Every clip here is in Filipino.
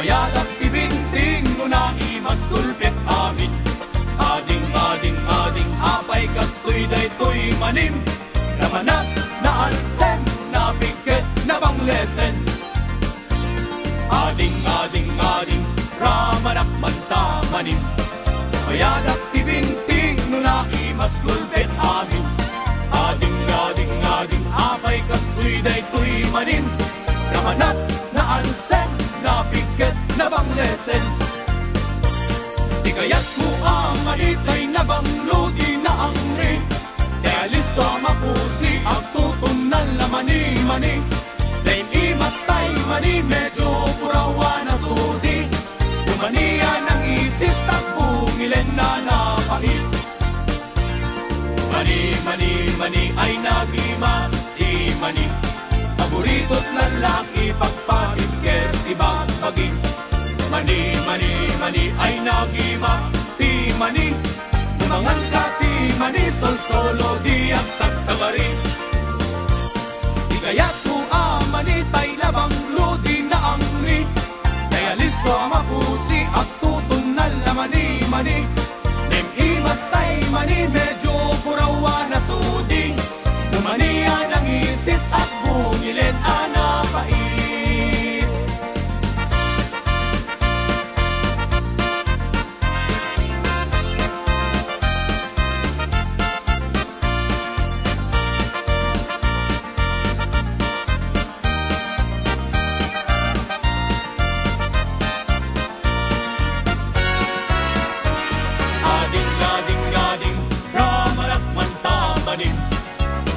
Payadak ibinting no na imas gulpit amin. Ading apay kastoy daytoy manim. Namanap na alsem na bigket na banglesen. Ading ramanak manta manim. Payadak ibinting no na imas gulpit amin. Ading apay kastoy daytoy manim. Namanap na alsem na bigket na banglesen. Di kaya't mo amanitay na banglodi na angri. Kaya listo mapusi ang tutunan na mani. Dain imas tay mani medyo purawa na sudi. Dumaniya ng isip takbungilen na napait. Mani ay nagimas imani. Paborito't lalaki pagpapit kertibang paging. Mani ay nagimas ti mani. Umangan ka ti mani sol-solo di at tagtabari. Di kaya't mo amani tay labang ludi na angri. Kaya listo mapusi at tutunal na mani. Nem imas tay mani medyo purawa na sudi. Dumaniya ng isit at bungilen anapait.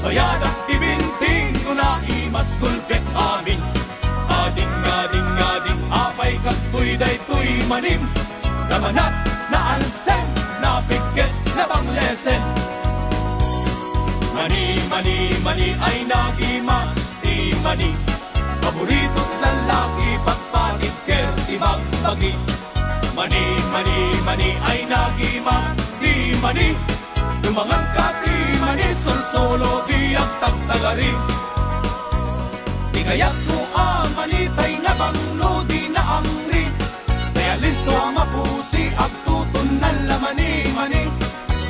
Payadak ibinting no na imas gulpit amin. Ading apay kastoy daytoy manim. Namanap na alsen na bigket na banglesen. Mani ay nagimas ti mani. Paborito't lalaki pagpatid kertibang pagi. Mani ay nagimas ti mani. Dumangan ka ti mani sol-solo di at tagtagari. Di kaya't mo amanitay na banglodi na angri. Kaya listo mapusi at tutunan la mani.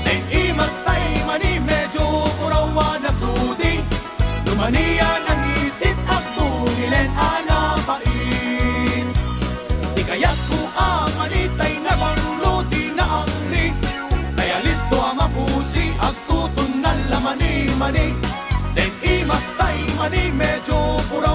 Ay imas tay mani medyo purawa na sudi. Dumaniya ng isit at bungilen anapait. Di kaya't mo amanitay na banglodi na angri. Kaya listo mapusi at tutunan la mani. Den imas tay mani medyo purawa